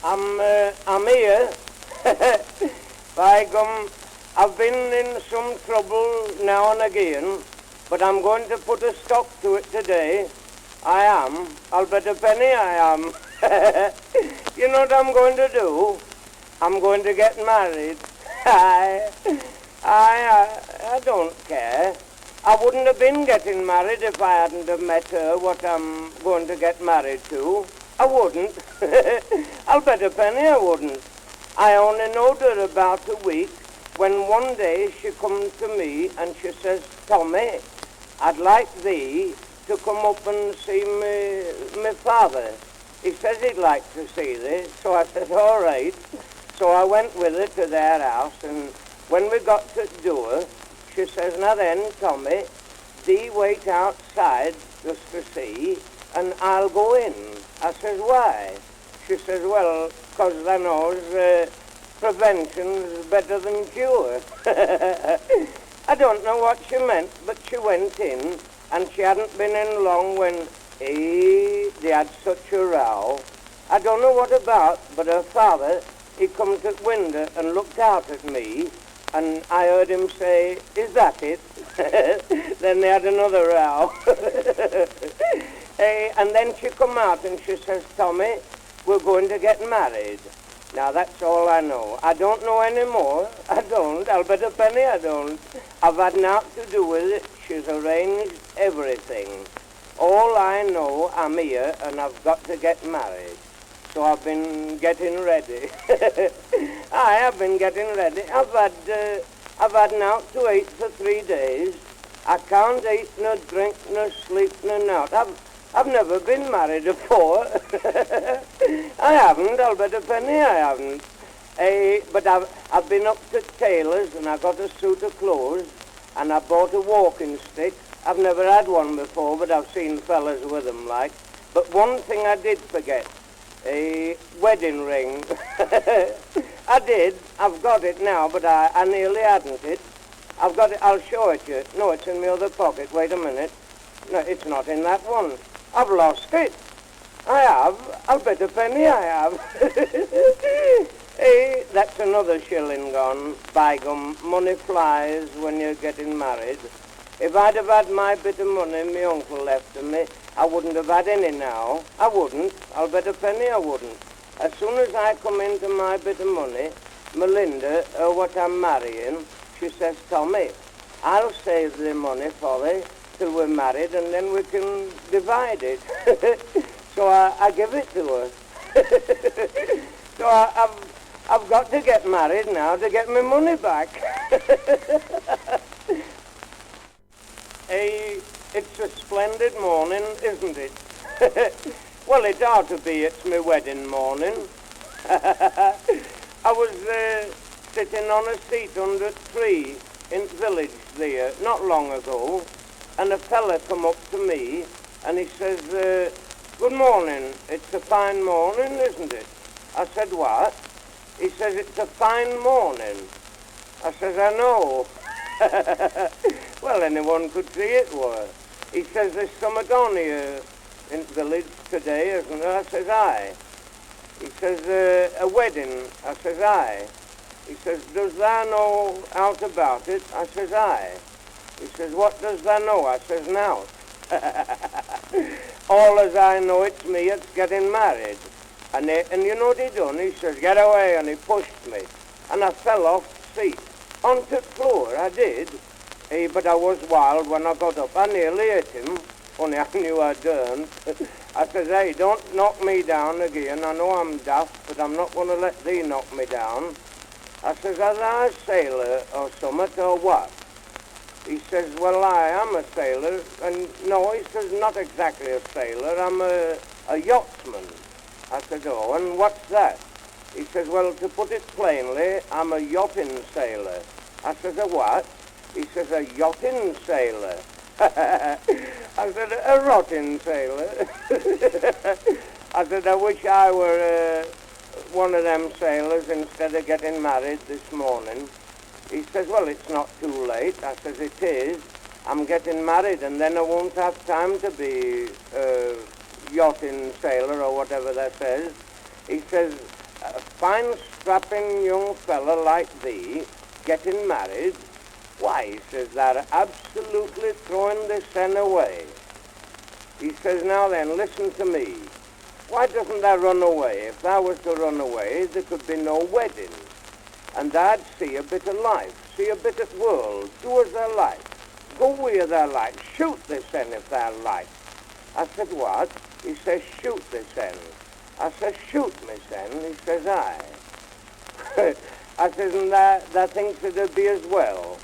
I'm here. By gum, I've been in some trouble now and again, but I'm going to put a stop to it today. I am. I'll bet a penny I am. You know what I'm going to do? I'm going to get married. I don't care. I wouldn't have been getting married if I hadn't have met her, what I'm going to get married to. I wouldn't. I'll bet a penny I wouldn't. I only knowed her about a week when one day she come to me and she says, Tommy, I'd like thee to come up and see me father. He says he'd like to see thee. So I said, all right. So I went with her to their house, and when we got to the door, she says, now then, Tommy, thee wait outside just to see, and I'll go in. I says, why? She says, well, 'cause thou knows prevention's better than cure. I don't know what she meant, but she went in, and she hadn't been in long when, they had such a row. I don't know what about, but her father, he come to the window and looked out at me, and I heard him say, is that it? Then they had another row. And then she come out and she says, Tommy, we're going to get married. Now that's all I know. I don't know any more. I don't. I'll bet a penny I don't. I've had naught to do with it. She's arranged everything. All I know, I'm here and I've got to get married. So I've been getting ready. I have been getting ready. I've had naught to eat for 3 days. I can't eat, nor drink, nor sleep, nor naught. I've never been married before. I haven't. I'll bet a penny I haven't. But I've been up to tailors and I got a suit of clothes and I bought a walking stick. I've never had one before, but I've seen fellas with them like. But one thing I did forget. A wedding ring. I did. I've got it now, but I nearly hadn't it. I've got it. I'll show it you. No, it's in my other pocket. Wait a minute. No, it's not in that one. I've lost it. I have. I'll bet a penny I have. Hey, that's another shilling gone. By gum, money flies when you're getting married. If I'd have had my bit of money my uncle left to me, I wouldn't have had any now. I wouldn't. I'll bet a penny I wouldn't. As soon as I come into my bit of money, Melinda, what I'm marrying, she says, Tommy, I'll save the money for thee till we're married and then we can divide it. So I give it to her. So I've got to get married now to get my money back. It's a splendid morning, isn't it? Well, it ought to be. It's my wedding morning. I was sitting on a seat under a tree in the village there not long ago, and a fella come up to me, and he says, good morning. It's a fine morning, isn't it? I said, what? He says, it's a fine morning. I says, I know. Well, anyone could see it were. He says, there's something on here in the village today, isn't there? I says, aye. He says, a wedding. I says, aye. He says, does thou know out about it? I says, aye. He says, what does thou know? I says, now. All as I know, it's me that's getting married. And you know what he done? He says, get away, and he pushed me. And I fell off the seat. Onto the floor, I did. But I was wild when I got up. I nearly hit him, only I knew I didn't. I says, hey, don't knock me down again. I know I'm daft, but I'm not going to let thee knock me down. I says, are thou a sailor or something, or what? He says, well, I am a sailor. And no, he says, not exactly a sailor. I'm a yachtsman. I said, oh, and what's that? He says, well, to put it plainly, I'm a yachting sailor. I says, a what? He says, a yachting sailor. I said, a rotting sailor. I said, I wish I were one of them sailors instead of getting married this morning. He says, well, it's not too late. I says, it is. I'm getting married and then I won't have time to be yachting sailor or whatever that says. He says, fine strapping young fella like thee getting married, why, he says, they're absolutely throwing the sen away. He says, now then, listen to me. Why doesn't thou run away? If thou was to run away, there could be no wedding. And thou'd see a bit of life, see a bit of world, do as thou like. Go where thou like, shoot the sen if thou like. I said, what? He says, shoot the sen. I says, shoot me sen. He says, aye. I says, and thou thinks it'll be as well.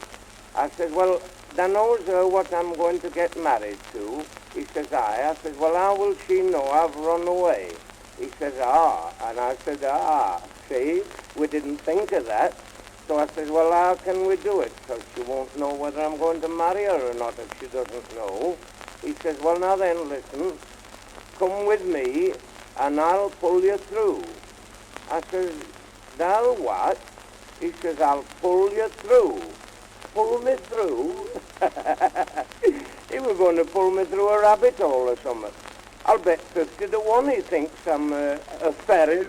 I says, well, thou knows what I'm going to get married to. He says, aye. I says, well, how will she know I've run away? He says, ah. And I said, ah, see, we didn't think of that. So I says, well, how can we do it? Because she won't know whether I'm going to marry her or not if she doesn't know. He says, well, now then, listen, come with me and I'll pull you through. I says, thou what? He says, I'll pull you through. Pull me through? He was going to pull me through a rabbit hole or something. I'll bet 50 to 1 he thinks I'm a ferret.